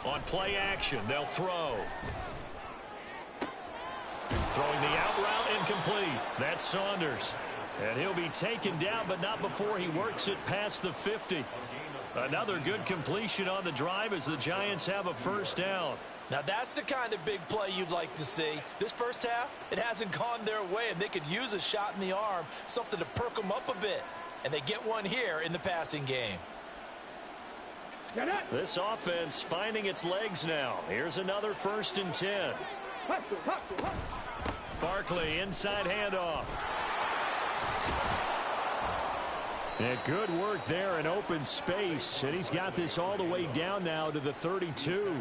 On play action, they'll throw. Throwing the out route, incomplete. That's Saunders. And he'll be taken down, but not before he works it past the 50. Another good completion on the drive as the Giants have a first down. Now that's the kind of big play you'd like to see. This first half, it hasn't gone their way, and they could use a shot in the arm, something to perk them up a bit. And they get one here in the passing game. This offense finding its legs now. Here's another 1st and 10. Barkley, inside handoff. And good work there in open space. And he's got this all the way down now to the 32.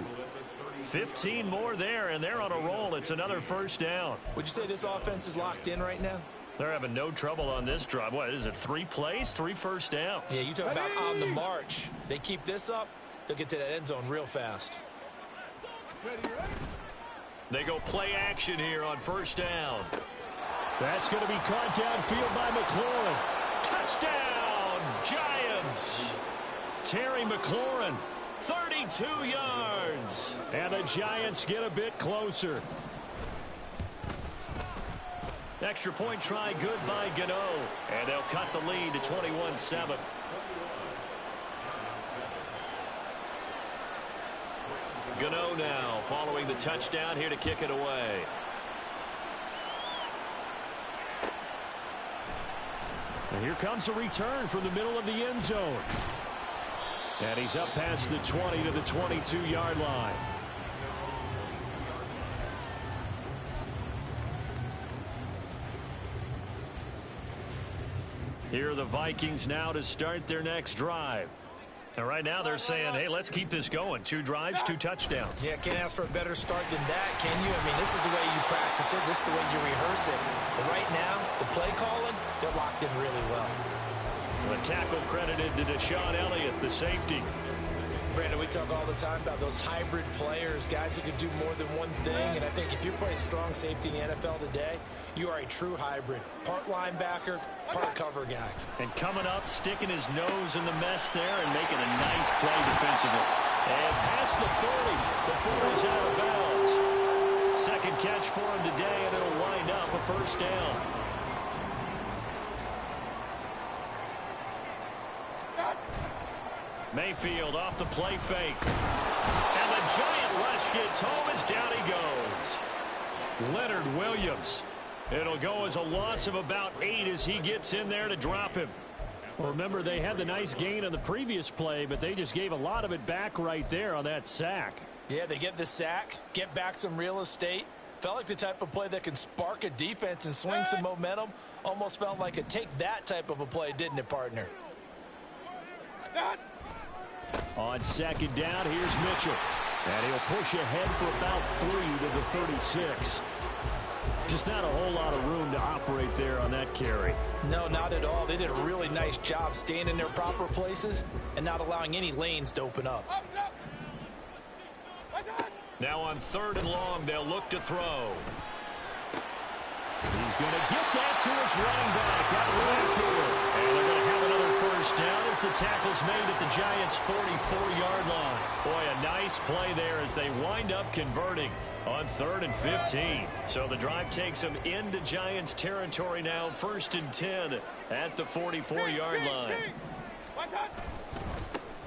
15 more there, and they're on a roll. It's another first down. Would you say this offense is locked in right now? They're having no trouble on this drive. What is it, 3 plays, 3 first downs? Yeah, you talk about on the march. They keep this up, they'll get to that end zone real fast. They go play action here on first down. That's going to be caught downfield by McLaurin. Touchdown, Giants. Terry McLaurin, 32 yards. And the Giants get a bit closer. Extra point try good by Gano. And they'll cut the lead to 21-7. Gano now following the touchdown here to kick it away. And here comes a return from the middle of the end zone. And he's up past the 20 to the 22-yard line. Here are the Vikings now to start their next drive. And right now they're saying, hey, let's keep this going. 2 drives, 2 touchdowns. Yeah, can't ask for a better start than that, can you? I mean, this is the way you practice it. This is the way you rehearse it. But right now, the play calling, they're locked in really well. The tackle credited to Deshaun Elliott, the safety. Brandon, we talk all the time about those hybrid players, guys who can do more than one thing. And I think if you're playing strong safety in the NFL today, you are a true hybrid. Part linebacker, part cover guy. And coming up, sticking his nose in the mess there and making a nice play defensively. And past the 40 before he's out of bounds. Second catch for him today, and it'll wind up a first down. Mayfield off the play fake. And the giant rush gets home as down he goes. Leonard Williams. It'll go as a loss of about 8 as he gets in there to drop him. Well, remember, they had the nice gain on the previous play, but they just gave a lot of it back right there on that sack. Yeah, they get the sack, get back some real estate. Felt like the type of play that can spark a defense and swing some momentum. Almost felt like a take that type of a play, didn't it, partner? On second down, here's Mitchell. And he'll push ahead for about 3 to the 36. Just not a whole lot of room to operate there on that carry. No, not at all. They did a really nice job staying in their proper places and not allowing any lanes to open up. Now on 3rd and long, they'll look to throw. He's going to get that to his running back out of the backfield. And they're going to have another first down as the tackle's made at the Giants' 44-yard line. Boy, a nice play there as they wind up converting on 3rd and 15. So the drive takes them into Giants territory now, 1st and 10 at the 44-yard line.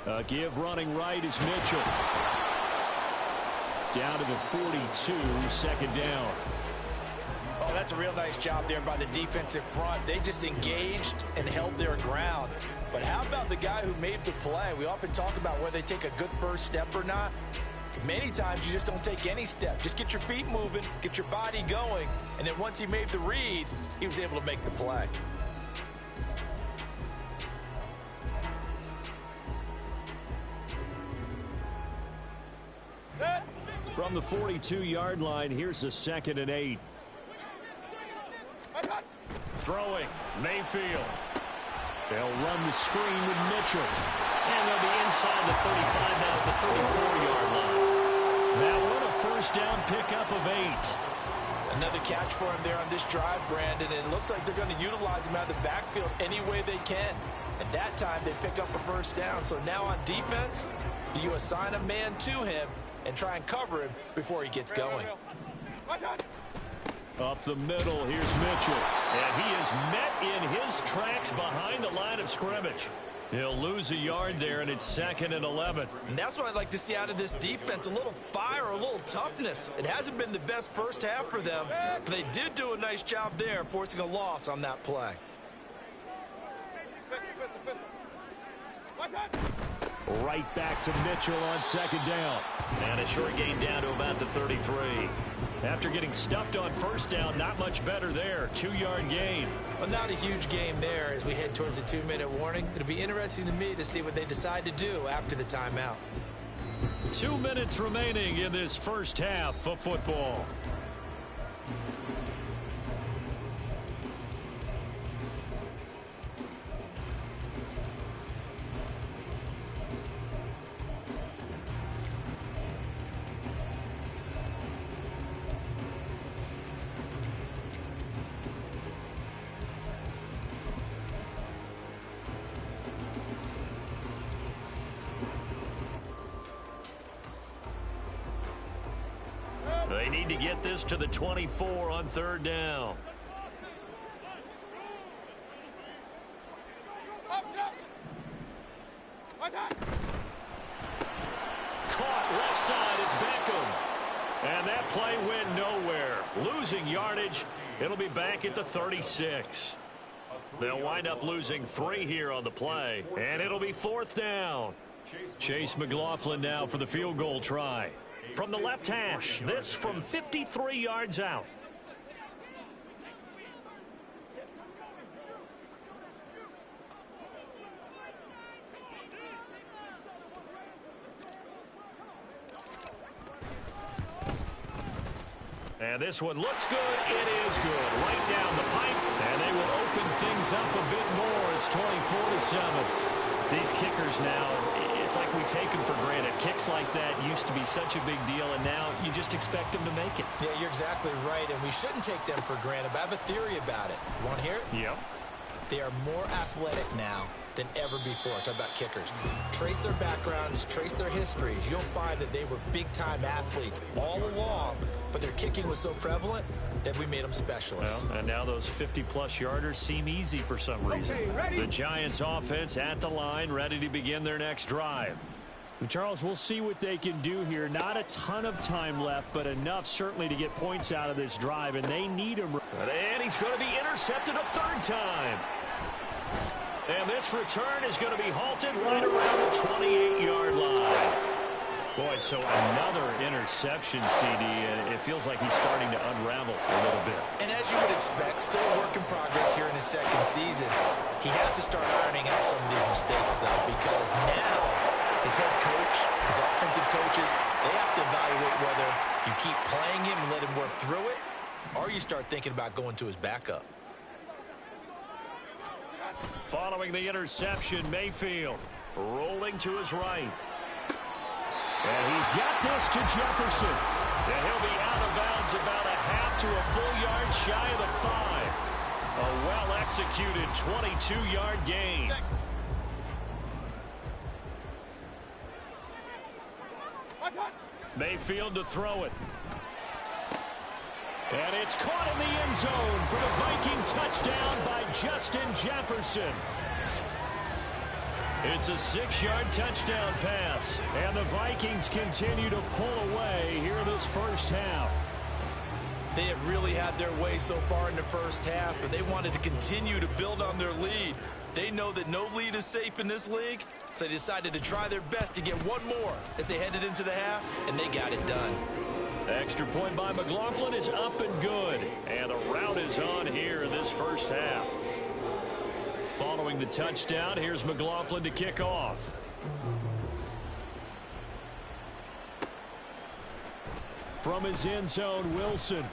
A give running right is Mitchell. Down to the 42, 2nd down. Oh, that's a real nice job there by the defensive front. They just engaged and held their ground. But how about the guy who made the play? We often talk about whether they take a good first step or not. Many times you just don't take any step. Just get your feet moving, get your body going, and then once he made the read, he was able to make the play. From the 42-yard line, here's a 2nd and 8. Throwing, Mayfield. They'll run the screen with Mitchell. And they'll be inside the 35 now at the 34-yard line. That one a first down pickup of 8. Another catch for him there on this drive, Brandon. And it looks like they're going to utilize him out of the backfield any way they can. At that time, they pick up a first down. So now on defense, do you assign a man to him, and try and cover him before he gets going. Up the middle, here's Mitchell. And he is met in his tracks behind the line of scrimmage. He'll lose a yard there, and it's 2nd and 11. And that's what I'd like to see out of this defense, a little fire, a little toughness. It hasn't been the best first half for them, but they did do a nice job there, forcing a loss on that play. Right back to Mitchell on 2nd down. And a short gain down to about the 33. After getting stuffed on 1st down, not much better there. 2-yard gain. Well, not a huge game there as we head towards the 2-minute warning. It'll be interesting to me to see what they decide to do after the timeout. 2 minutes remaining in this first half of football. They need to get this to the 24 on 3rd down. Caught left side, it's Beckham. And that play went nowhere. Losing yardage. It'll be back at the 36. They'll wind up losing 3 here on the play. And it'll be 4th down. Chase McLaughlin now for the field goal try. From the left hash, this from 53 yards out. And this one looks good. It is good. Right down the pipe. And they will open things up a bit more. It's 24-7. These kickers now, it's like we take them for granted. Kicks like that used to be such a big deal, and now you just expect them to make it. Yeah, you're exactly right, and we shouldn't take them for granted, but I have a theory about it. You want to hear it? Yep. They are more athletic now than ever before. Talk about kickers. Trace their backgrounds, trace their histories. You'll find that they were big-time athletes all along, but their kicking was so prevalent that we made them specialists. Well, and now those 50-plus yarders seem easy for some reason. The Giants offense at the line, ready to begin their next drive. Charles, we'll see what they can do here. Not a ton of time left, but enough certainly to get points out of this drive, and they need him. And he's going to be intercepted a 3rd time. And this return is going to be halted right around the 28-yard line. Boy, so another interception, CD, and it feels like he's starting to unravel a little bit. And as you would expect, still a work in progress here in his 2nd season. He has to start ironing out some of these mistakes, though, because now his head coach, his offensive coaches, they have to evaluate whether you keep playing him and let him work through it, or you start thinking about going to his backup. Following the interception, Mayfield rolling to his right. And he's got this to Jefferson. And he'll be out of bounds about a half to a full yard shy of the 5. A well-executed 22-yard gain. Mayfield to throw it. And it's caught in the end zone for the Viking touchdown by Justin Jefferson. It's a 6-yard touchdown pass. And the Vikings continue to pull away here this first half. They have really had their way so far in the first half, but they wanted to continue to build on their lead. They know that no lead is safe in this league, so they decided to try their best to get one more as they headed into the half, and they got it done. Extra point by McLaughlin is up and good. And the route is on here in this first half. Following the touchdown, here's McLaughlin to kick off. From his end zone, Wilson.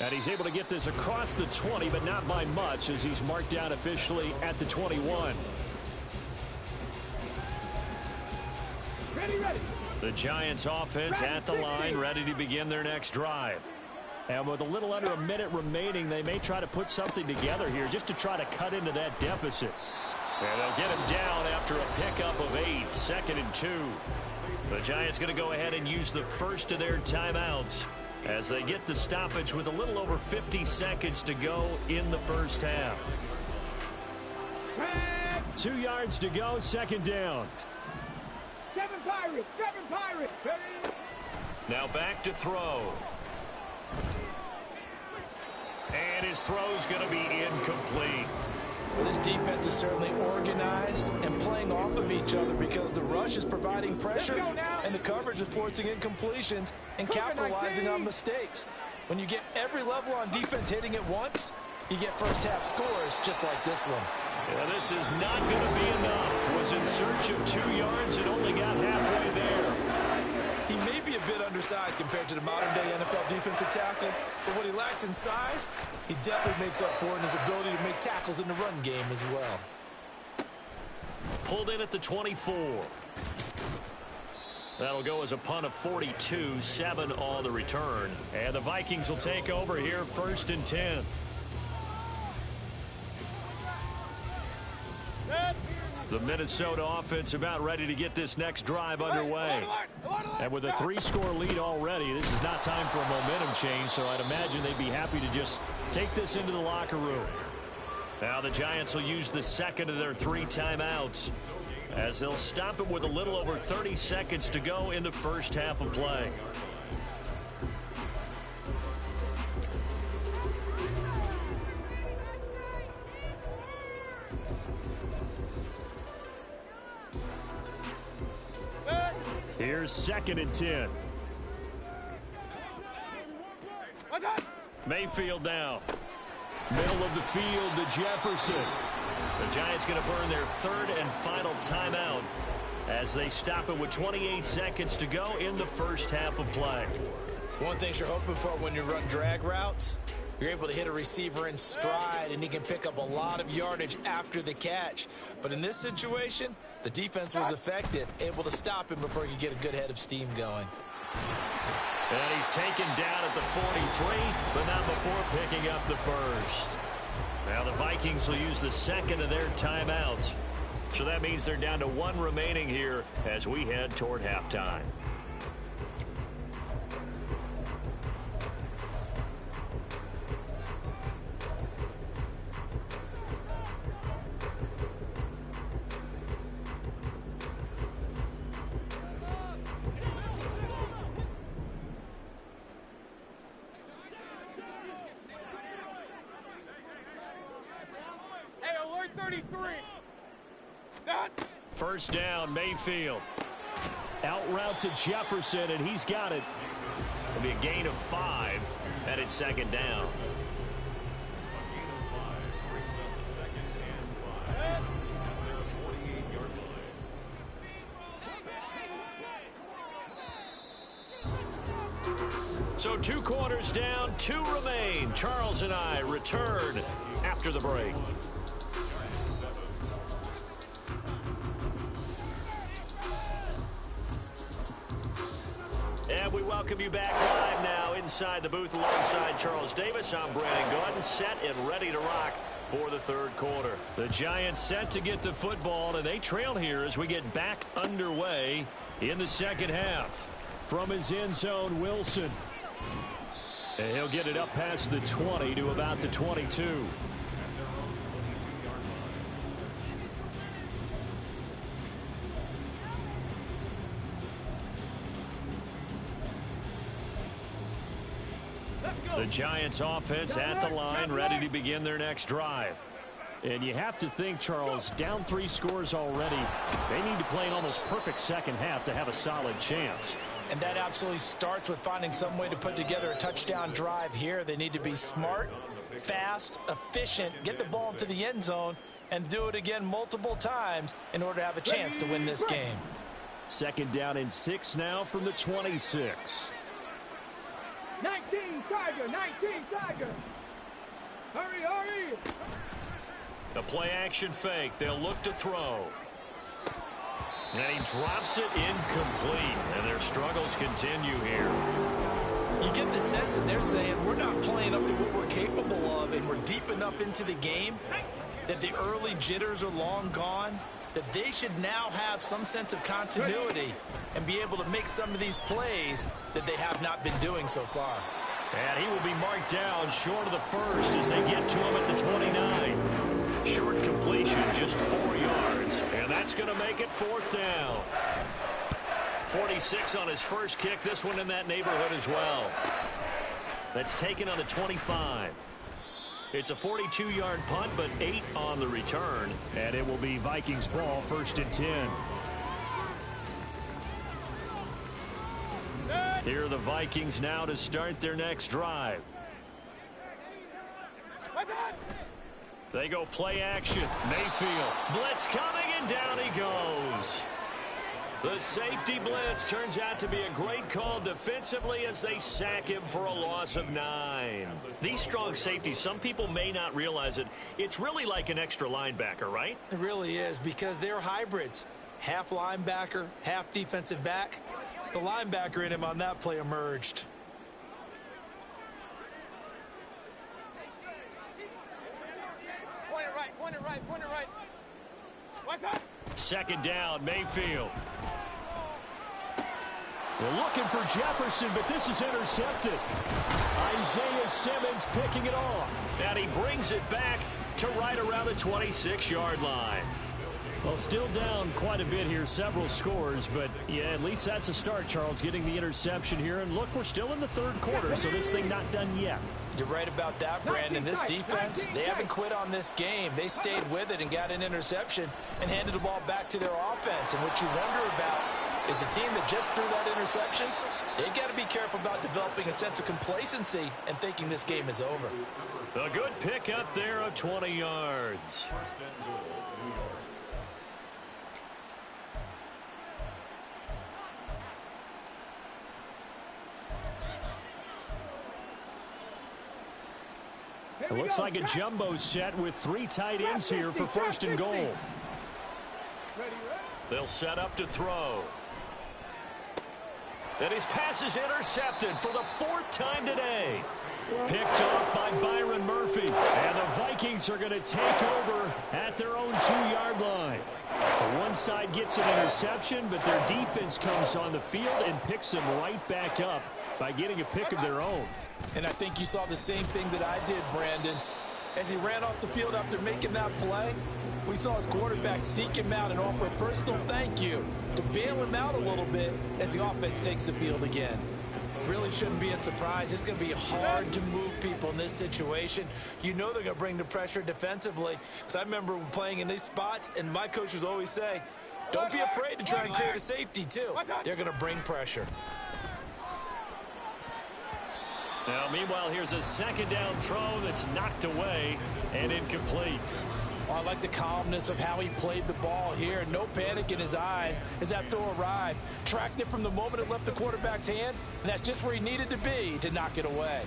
And he's able to get this across the 20, but not by much as he's marked down officially at the 21. Ready. The Giants offense at the line, ready to begin their next drive. And with a little under a minute remaining, they may try to put something together here just to try to cut into that deficit. And they'll get him down after a pickup of 8, 2nd and 2. The Giants going to go ahead and use the first of their timeouts as they get the stoppage with a little over 50 seconds to go in the first half. 2 yards to go, 2nd down. 7 Pirates. Now back to throw. And his throw's going to be incomplete. Well, this defense is certainly organized and playing off of each other because the rush is providing pressure and the coverage is forcing incompletions and capitalizing on mistakes. When you get every level on defense hitting it once, you get first half scores just like this one. Yeah, this is not going to be enough. Was in search of 2 yards and only got halfway there. He may be a bit undersized compared to the modern-day NFL defensive tackle, but what he lacks in size, he definitely makes up for in his ability to make tackles in the run game as well. Pulled in at the 24. That'll go as a punt of 42, 7 on the return. And the Vikings will take over here, 1st and 10. The Minnesota offense about ready to get this next drive underway. And with a 3-score lead already, this is not time for a momentum change, so I'd imagine they'd be happy to just take this into the locker room. Now the Giants will use the 2nd of their 3 timeouts as they'll stop it with a little over 30 seconds to go in the first half of play. Here's 2nd and 10. Mayfield now. Middle of the field to Jefferson. The Giants going to burn their 3rd and final timeout as they stop it with 28 seconds to go in the first half of play. One thing you're hoping for when you run drag routes, you're able to hit a receiver in stride and he can pick up a lot of yardage after the catch. But in this situation, the defense was effective, able to stop him before he could get a good head of steam going. And he's taken down at the 43, but not before picking up the first. Now the Vikings will use the 2nd of their timeouts. So that means they're down to 1 remaining here as we head toward halftime. First down, Mayfield. Out route to Jefferson, and he's got it. It'll be a gain of 5, and it's 2nd down. So 2 quarters down, 2 remain. Charles and I return after the break. And we welcome you back live now inside the booth alongside Charles Davis. I'm Brandon Gordon, set and ready to rock for the 3rd quarter. The Giants set to get the football, and they trail here as we get back underway in the 2nd half. From his end zone, Wilson. And he'll get it up past the 20 to about the 22. The Giants offense at the line, ready to begin their next drive. And you have to think, Charles, down 3 scores already. They need to play an almost perfect 2nd half to have a solid chance. And that absolutely starts with finding some way to put together a touchdown drive here. They need to be smart, fast, efficient, get the ball into the end zone, and do it again multiple times in order to have a chance to win this game. 2nd down and 6 now from the 26. 19 Tiger. Hurry. The play action fake. They'll look to throw. And he drops it incomplete. And their struggles continue here. You get the sense that they're saying we're not playing up to what we're capable of, and we're deep enough into the game that the early jitters are long gone, that they should now have some sense of continuity and be able to make some of these plays that they have not been doing so far. And he will be marked down short of the first as they get to him at the 29. Short completion, just 4 yards. And that's going to make it 4th down. 46 on his first kick. This one in that neighborhood as well. That's taken on the 25. It's a 42-yard punt, but 8 on the return. And it will be Vikings ball, 1st and 10. Here are the Vikings now to start their next drive. They go play action. Mayfield. Blitz coming, and down he goes. The safety blitz turns out to be a great call defensively as they sack him for a loss of 9. These strong safeties, some people may not realize it. It's really like an extra linebacker, right? It really is, because they're hybrids. Half linebacker, half defensive back. The linebacker in him on that play emerged. Point it right. What's up? 2nd down, Mayfield. We're looking for Jefferson, but this is intercepted. Isaiah Simmons picking it off. And he brings it back to right around the 26-yard line. Well, still down quite a bit here, several scores, but yeah, at least that's a start, Charles, getting the interception here. And look, we're still in the 3rd quarter, so this thing not done yet. You're right about that, Brandon. This defense, they haven't quit on this game. They stayed with it and got an interception and handed the ball back to their offense. And what you wonder about is the team that just threw that interception, they've got to be careful about developing a sense of complacency and thinking this game is over. A good pick up there of 20 yards. It looks like a jumbo set with 3 tight ends here for 1st and goal. They'll set up to throw. And his pass is intercepted for the 4th time today. Picked off by Byron Murphy. And the Vikings are going to take over at their own 2-yard line. The one side gets an interception, but their defense comes on the field and picks them right back up by getting a pick of their own. And I think you saw the same thing that I did, Brandon. As he ran off the field after making that play, we saw his quarterback seek him out and offer a personal thank you to bail him out a little bit as the offense takes the field again. Really shouldn't be a surprise. It's going to be hard to move people in this situation. You know they're going to bring the pressure defensively. Because I remember playing in these spots, and my coaches always say, don't be afraid to try and create a safety, too. They're going to bring pressure. Now, meanwhile, here's a 2nd down throw that's knocked away and incomplete. Oh, I like the calmness of how he played the ball here. No panic in his eyes as that throw arrived. Tracked it from the moment it left the quarterback's hand, and that's just where he needed to be to knock it away.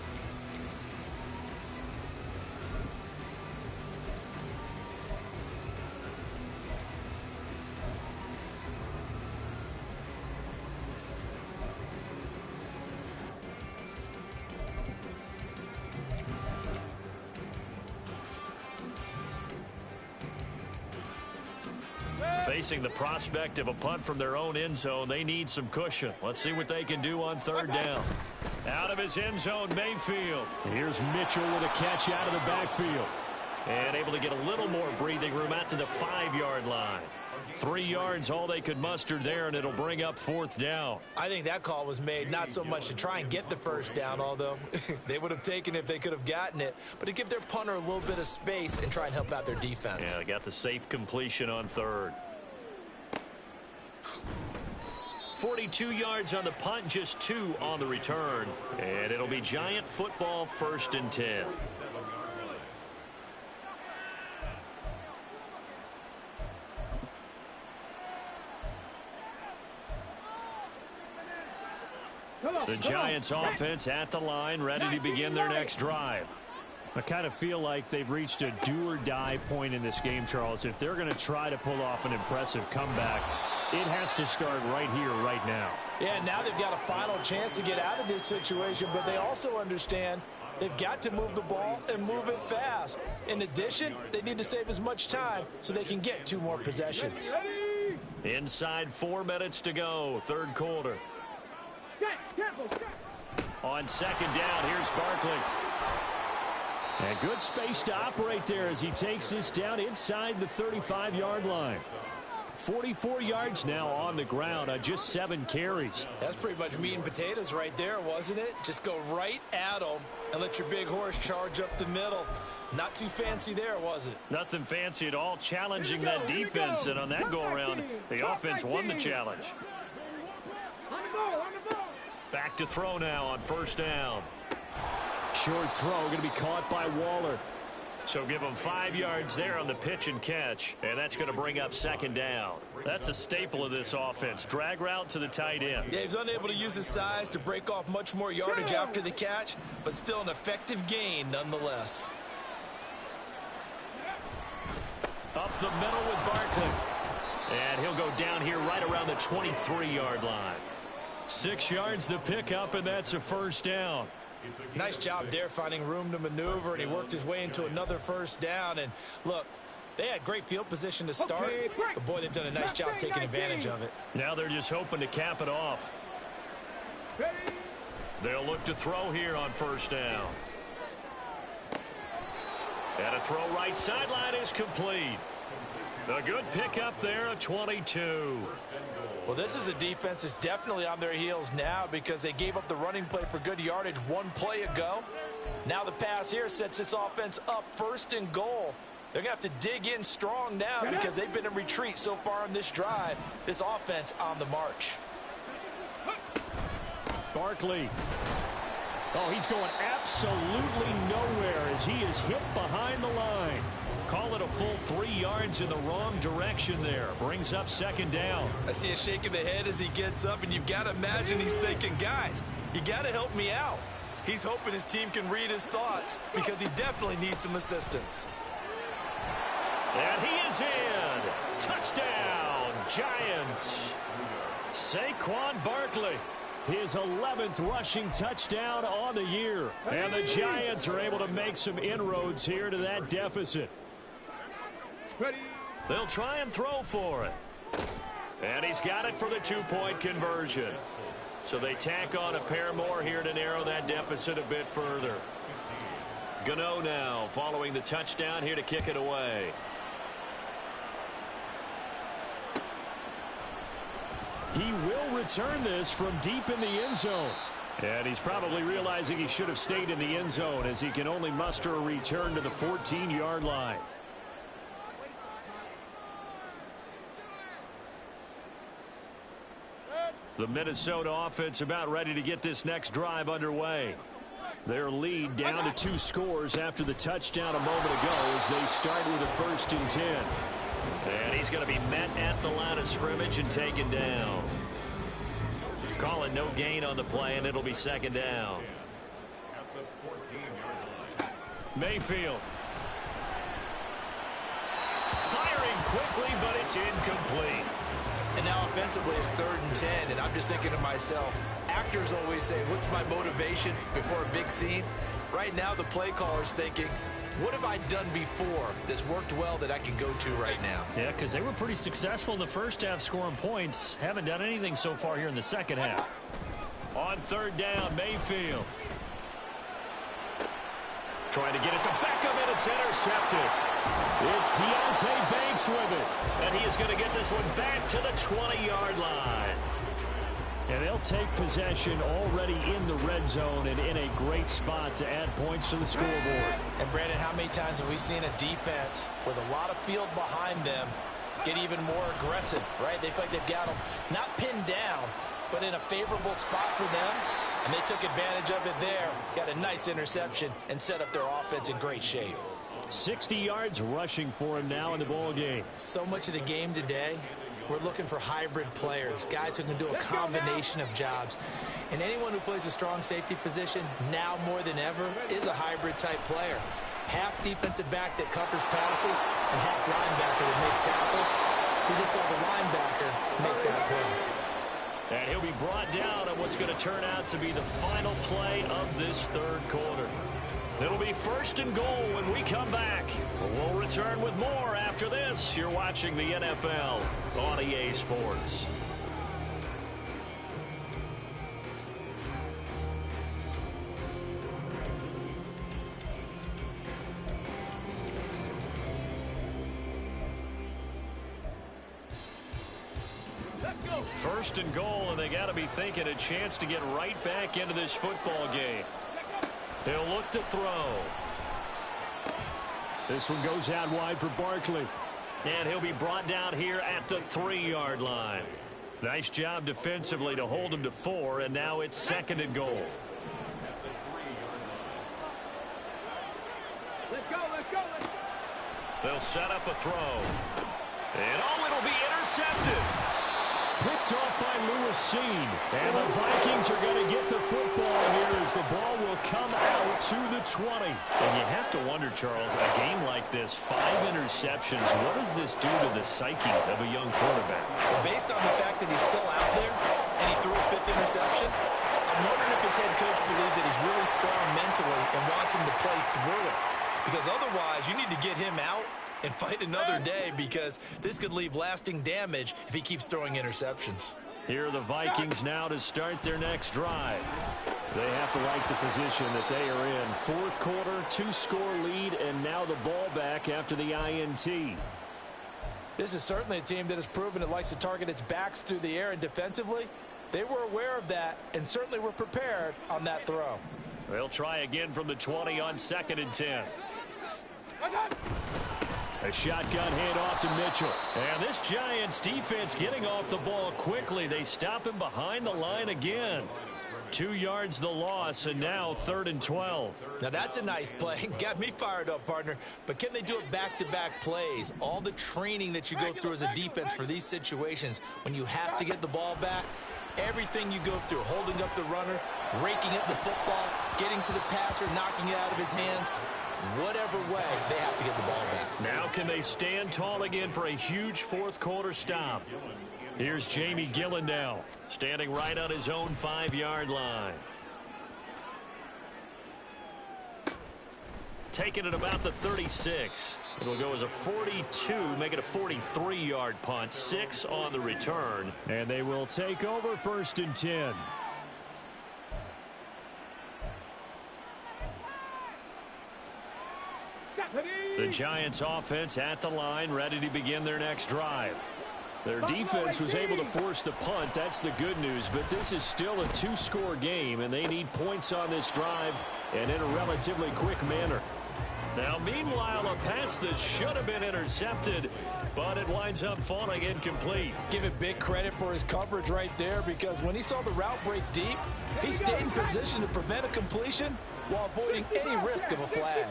Facing the prospect of a punt from their own end zone, they need some cushion. Let's see what they can do on 3rd down. Out of his end zone, Mayfield. Here's Mitchell with a catch out of the backfield. And able to get a little more breathing room out to the 5-yard line. 3 yards, all they could muster there, and it'll bring up 4th down. I think that call was made not so much to try and get the 1st down, although they would have taken it if they could have gotten it, but to give their punter a little bit of space and try and help out their defense. Yeah, they got the safe completion on 3rd. 42 yards on the punt, just 2 on the return. And it'll be Giant football, 1st and 10. The Giants offense at the line, ready to begin their next drive. I kind of feel like they've reached a do-or-die point in this game, Charles. If they're going to try to pull off an impressive comeback, it has to start right here, right now. Yeah, now they've got a final chance to get out of this situation, but they also understand They've got to move the ball and move it fast. In addition, they need to save as much time so they can get 2 more possessions. Inside 4 minutes to go, third quarter. On second down, here's Barkley. And good space to operate there as he takes this down inside the 35-yard line. 44 yards now on the ground on just 7 carries. That's pretty much meat and potatoes right there, wasn't it? Just go right at them and let your big horse charge up the middle. Not too fancy there, was it? Nothing fancy at all, challenging that defense. And on that go-around, the offense won the challenge. Back to throw now on first down. Short throw going to be caught by Waller. So give him 5 yards there on the pitch and catch, and that's going to bring up second down. That's a staple of this offense. Drag route to the tight end. Yeah, he's unable to use his size to break off much more yardage after the catch, but still an effective gain nonetheless. Up the middle with Barkley. And he'll go down here right around the 23-yard line. 6 yards the pickup, and that's a first down. Nice job there finding room to maneuver, and he worked his way into another first down. And look, they had great field position to start, but boy, they've done a nice job taking advantage of it. Now they're just hoping to cap it off. They'll look to throw here on first down. And a throw right sideline is complete. A good pickup there, a 22. Well, this is a defense that's definitely on their heels now because they gave up the running play for good yardage 1 play ago. Now the pass here sets this offense up first and goal. They're going to have to dig in strong now because they've been in retreat so far in this drive. This offense on the march. Barkley. Oh, he's going absolutely nowhere as he is hit behind the line. Call it a full 3 yards in the wrong direction there. Brings up second down. I see a shake of the head as he gets up, and you've got to imagine he's thinking, guys, you got to help me out. He's hoping his team can read his thoughts because he definitely needs some assistance. And he is in. Touchdown, Giants. Saquon Barkley. His 11th rushing touchdown on the year. And the Giants are able to make some inroads here to that deficit. They'll try and throw for it. And he's got it for the 2-point conversion. So they tack on a pair more here to narrow that deficit a bit further. Gano now following the touchdown here to kick it away. He will return this from deep in the end zone. And he's probably realizing he should have stayed in the end zone as he can only muster a return to the 14-yard line. The Minnesota offense about ready to get this next drive underway. Their lead down to 2 scores after the touchdown a moment ago as they start with a 1st and 10. And he's going to be met at the line of scrimmage and taken down. Calling no gain on the play, and it'll be second down. Mayfield. Firing quickly, but it's incomplete. And now offensively it's 3rd and 10, and I'm just thinking to myself, actors always say, what's my motivation before a big scene? Right now the play caller's thinking, what have I done before that's worked well that I can go to right now? Yeah, because they were pretty successful in the first half scoring points. Haven't done anything so far here in the second half. On 3rd down, Mayfield. Trying to get it to Beckham, and it's intercepted. It's Deontay Banks with it. And he is going to get this one back to the 20-yard line. And they'll take possession already in the red zone and in a great spot to add points to the scoreboard. And Brandon, how many times have we seen a defense with a lot of field behind them get even more aggressive, right? They feel like they've got them not pinned down, but in a favorable spot for them. And they took advantage of it there. Got a nice interception and set up their offense in great shape. 60 yards rushing for him now in the ball game. So much of the game today, we're looking for hybrid players, guys who can do a combination of jobs. And anyone who plays a strong safety position now more than ever is a hybrid type player. Half defensive back that covers passes and half linebacker that makes tackles. We just saw the linebacker make that play. And he'll be brought down on what's going to turn out to be the final play of this third quarter. It'll be 1st and goal when we come back. We'll return with more after this. You're watching the NFL on EA Sports. First and goal, and they got to be thinking a chance to get right back into this football game. He'll look to throw. This one goes out wide for Barkley. And he'll be brought down here at the 3-yard line. Nice job defensively to hold him to 4, and now it's 2nd and goal. Let's go, let's go, let's go. They'll set up a throw. And it'll be intercepted. Picked off by Lewis-Seen. And the Vikings are going to get the football here as the ball will come out to the 20. And you have to wonder, Charles, a game like this, 5 interceptions, what does this do to the psyche of a young quarterback? Well, based on the fact that he's still out there and he threw a 5th interception, I'm wondering if his head coach believes that he's really strong mentally and wants him to play through it. Because otherwise, you need to get him out and fight another day, because this could leave lasting damage if he keeps throwing interceptions. Here are the Vikings now to start their next drive. They have to like the position that they are in. 4th quarter, 2-score lead, and now the ball back after the INT. This is certainly a team that has proven it likes to target its backs through the air, and defensively, they were aware of that and certainly were prepared on that throw. They'll try again from the 20 on 2nd and 10. A shotgun handoff to Mitchell. And this Giants defense getting off the ball quickly. They stop him behind the line again. 2 yards the loss, and now 3rd and 12. Now that's a nice play. Got me fired up, partner. But can they do it back-to-back plays? All the training that you go through as a defense for these situations, when you have to get the ball back, everything you go through, holding up the runner, raking at the football, getting to the passer, knocking it out of his hands, whatever way, they have to get the ball back. Now can they stand tall again for a huge 4th quarter stop? Here's Jamie Gillen now, standing right on his own 5-yard line. Taking it about the 36. It'll go as a 42, make it a 43-yard punt. 6 on the return. And they will take over 1st and 10. The Giants offense at the line, ready to begin their next drive. Their defense was able to force the punt. That's the good news, but this is still a 2-score game, and they need points on this drive and in a relatively quick manner. Now, meanwhile, a pass that should have been intercepted, but it winds up falling incomplete. Give it big credit for his coverage right there, because when he saw the route break deep, he stayed in position to prevent a completion while avoiding any risk of a flag.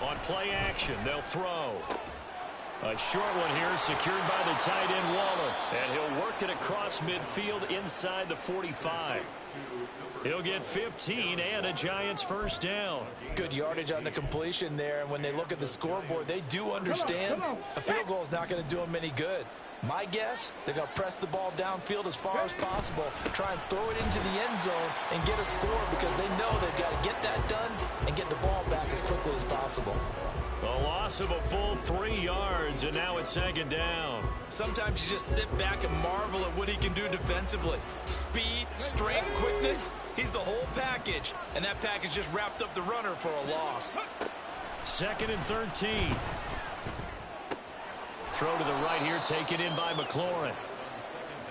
On play action, they'll throw. A short one here, secured by the tight end Waller. And he'll work it across midfield inside the 45. He'll get 15 and a Giants 1st down. Good yardage on the completion there. And when they look at the scoreboard, they do understand a field goal is not going to do them any good. My guess, they're going to press the ball downfield as far as possible, try and throw it into the end zone and get a score, because they know they've got to get that done and get the ball back as quickly as possible. A loss of a full 3 yards, and now it's 2nd down. Sometimes you just sit back and marvel at what he can do defensively. Speed, strength, quickness, he's the whole package. And that package just wrapped up the runner for a loss. 2nd and 13. Throw to the right here, taken in by McLaurin.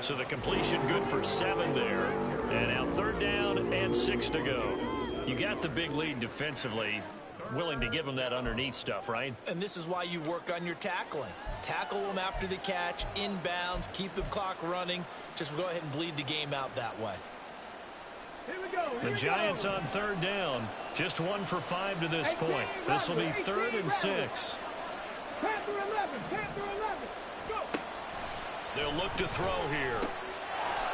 So the completion good for 7 there. And now 3rd down and 6 to go. You got the big lead defensively. Willing to give them that underneath stuff, right? And this is why you work on your tackling. Tackle them after the catch, inbounds, keep the clock running. Just go ahead and bleed the game out that way. Here we go. The Giants on 3rd down. Just 1 for 5 to this point. This will be 3rd and 6. Panther 11, Panther 11. Go. They'll look to throw here.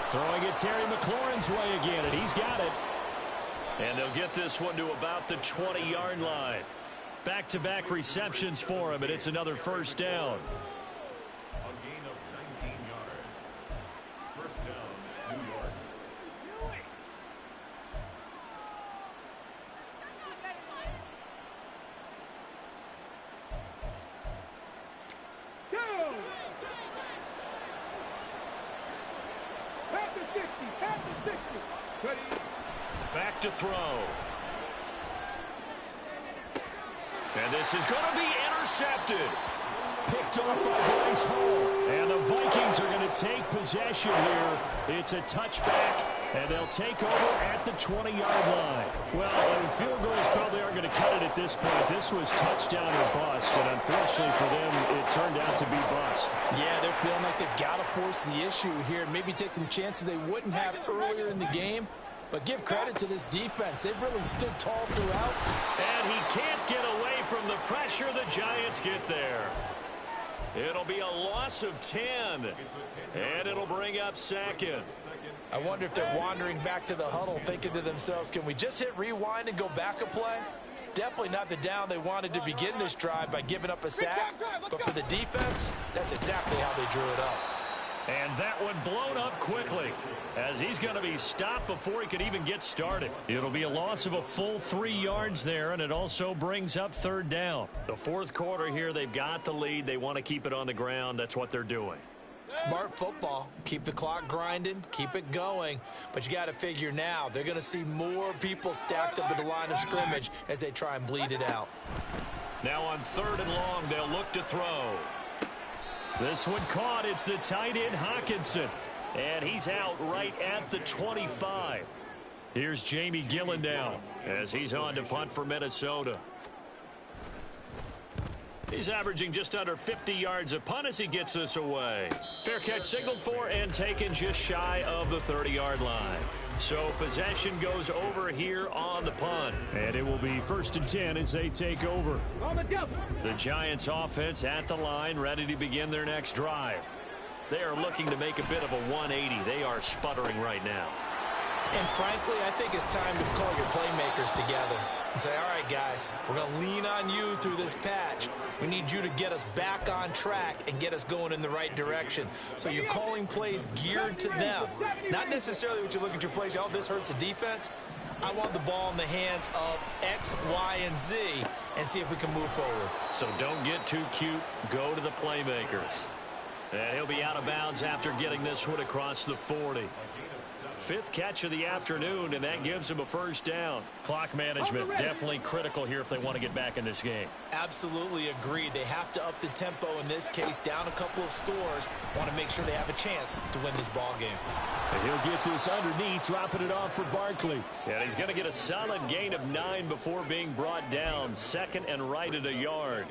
Throwing it Terry McLaurin's way again, and he's got it. And they'll get this one to about the 20-yard line. Back-to-back receptions for him, and it's another 1st down. 60. At the 60. Ready. Back to throw. And this is going to be intercepted. Picked off by Bryce Hall. And the Vikings are going to take possession here. It's a touchback, and they'll take over at the 20-yard line. Well, field goals probably aren't going to cut it at this point. This was touchdown or bust, and unfortunately for them, it turned out to be bust. Yeah, they're feeling like they've got to force the issue here. Maybe take some chances they wouldn't have earlier in the game. But give credit to this defense. They've really stood tall throughout. And he can't get away from the pressure. The Giants get there. It'll be a loss of 10. And it'll bring up second. I wonder if they're wandering back to the huddle thinking to themselves, can we just hit rewind and go back a play? Definitely not the down they wanted to begin this drive by giving up a sack. But for the defense, that's exactly how they drew it up. And that one blown up quickly as he's going to be stopped before he could even get started. It'll be a loss of a full 3 yards there, and it also brings up third down. The fourth quarter here, they've got the lead. They want to keep it on the ground. That's what they're doing. Smart football. Keep the clock grinding, keep it going. But you got to figure now, they're going to see more people stacked up at the line of scrimmage as they try and bleed it out. Now on third and long, they'll look to throw. This one caught. It's the tight end, Hawkinson. And he's out right at the 25. Here's Jamie Gillen now as he's on to punt for Minnesota. He's averaging just under 50 yards a punt as he gets this away. Fair catch signaled for and taken just shy of the 30-yard line. So possession goes over here on the punt. And it will be 1st and 10 as they take over. On the double. The Giants offense at the line, ready to begin their next drive. They are looking to make a bit of a 180. They are sputtering right now. And frankly, I think it's time to call your playmakers together and say, all right, guys, we're going to lean on you through this patch. We need you to get us back on track and get us going in the right direction. So you're calling plays geared to them. Not necessarily what you look at your plays, oh, this hurts the defense. I want the ball in the hands of X, Y, and Z and see if we can move forward. So don't get too cute. Go to the playmakers. And he'll be out of bounds after getting this one across the 40. 5th catch of the afternoon, and that gives him a first down. Clock management definitely critical here if they want to get back in this game. Absolutely agreed. They have to up the tempo in this case, down a couple of scores. Want to make sure they have a chance to win this ball game. And he'll get this underneath, dropping it off for Barkley. And he's going to get a solid gain of 9 before being brought down. 2nd and right at a yard.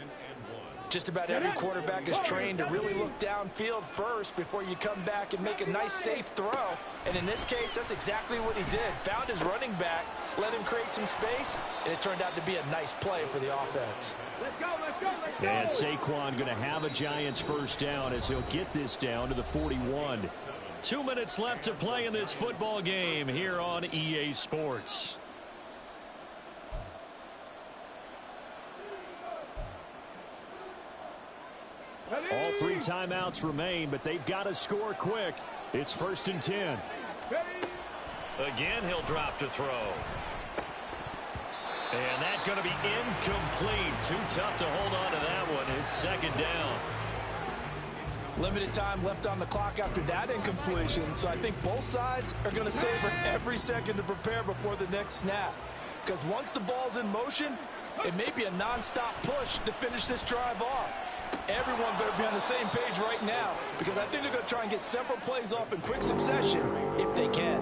Just about every quarterback is trained to really look downfield first before you come back and make a nice, safe throw. And in this case, that's exactly what he did. Found his running back, let him create some space, and it turned out to be a nice play for the offense. Let's go, let's go, let's go. And Saquon going to have a Giants first down as he'll get this down to the 41. 2 minutes left to play in this football game here on EA Sports. All 3 timeouts remain, but they've got to score quick. It's 1st and 10. Again, he'll drop to throw. And that's going to be incomplete. Too tough to hold on to that one. It's 2nd down. Limited time left on the clock after that incompletion, so I think both sides are going to savor every second to prepare before the next snap. Because once the ball's in motion, it may be a nonstop push to finish this drive off. Everyone better be on the same page right now, because I think they're going to try and get several plays off in quick succession if they can.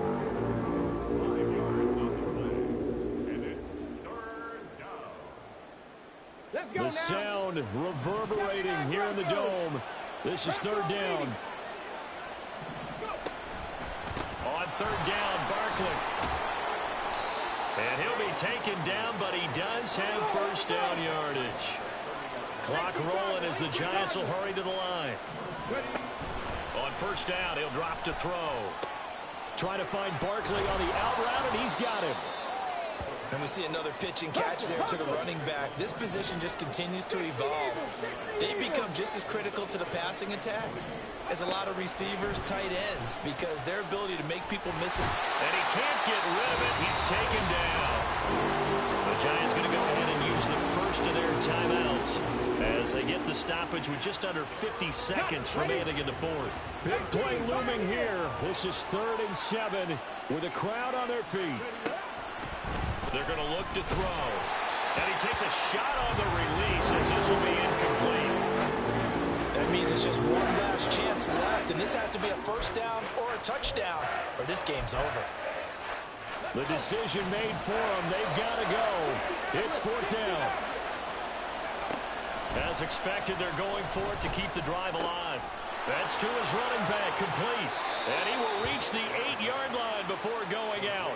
The sound reverberating here in the dome. This is 3rd down. On 3rd down, Barkley. And he'll be taken down, but he does have first down yardage. Clock rolling as the Giants will hurry to the line. On 1st down, he'll drop to throw. Trying to find Barkley on the out route, and he's got him. And we see another pitch and catch there to the running back. This position just continues to evolve. They become just as critical to the passing attack as a lot of receivers, tight ends, because their ability to make people miss it. And he can't get rid of it. He's taken down. The Giants going to go ahead and use the first of their timeouts as they get the stoppage with just under 50 seconds remaining in the fourth. Big play looming here. This is 3rd and 7 with a crowd on their feet. They're going to look to throw. And he takes a shot on the release as this will be incomplete. That means it's just one last chance left, and this has to be a first down or a touchdown, or this game's over. The decision made for them. They've got to go. It's 4th down. As expected, they're going for it to keep the drive alive. That's to his running back, complete. And he will reach the 8-yard line before going out.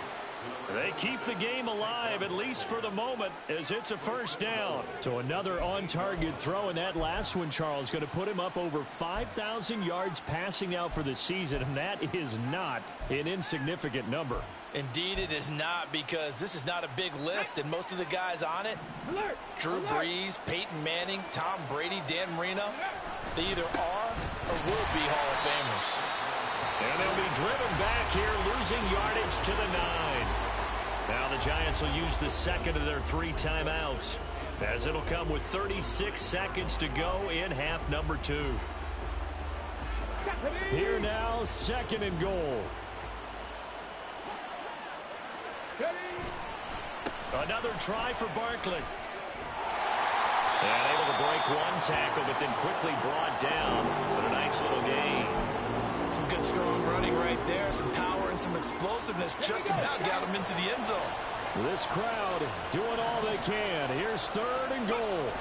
They keep the game alive, at least for the moment, as it's a first down. So another on-target throw, and that last one, Charles, going to put him up over 5,000 yards passing out for the season, and that is not an insignificant number. Indeed it is not, because this is not a big list, and most of the guys on it, Drew Brees, Peyton Manning, Tom Brady, Dan Marino, they either are or will be Hall of Famers. And they'll be driven back here, losing yardage to the 9. Now the Giants will use the second of their 3 timeouts, as it'll come with 36 seconds to go in half number 2. Here now, 2nd and goal. Another try for Barkley. And able to break one tackle, but then quickly brought down with a nice little gain. Some good strong running right there, some power and some explosiveness, just about got him into the end zone. This crowd doing all they can. Here's 3rd and goal.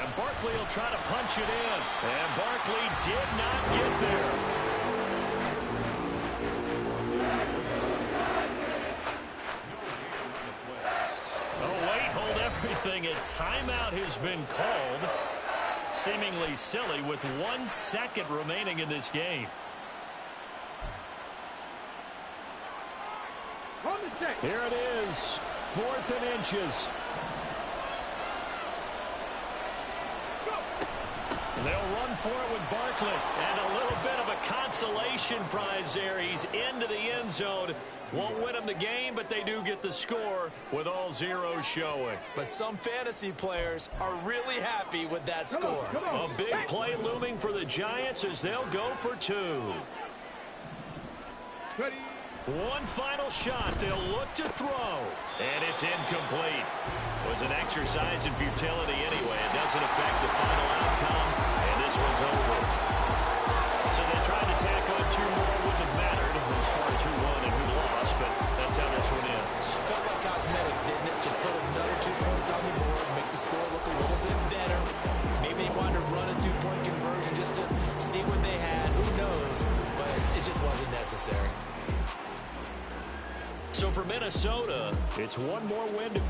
And Barkley will try to punch it in. And Barkley did not get there. Oh, wait, hold everything. A timeout has been called. Seemingly silly with 1 second remaining in this game. Here it is, 4th and inches. They'll run for it with Barkley. And a little bit of a consolation prize there. He's into the end zone. Won't win them the game, but they do get the score with all zeros showing. But some fantasy players are really happy with that score. A big play looming for the Giants as they'll go for 2. One final shot. They'll look to throw. And it's incomplete. It was an exercise in futility anyway. It doesn't affect the final outcome. And this one's over. So they tried to tack on 2 more. Wouldn't have mattered as far as who won and who lost. But that's how this one ends. Felt like cosmetics, didn't it? Just put another 2 points on the board, make the score look a little bit better. Maybe they wanted to run a 2-point conversion just to see what they had. Who knows? But it just wasn't necessary. So for Minnesota, It's one more win to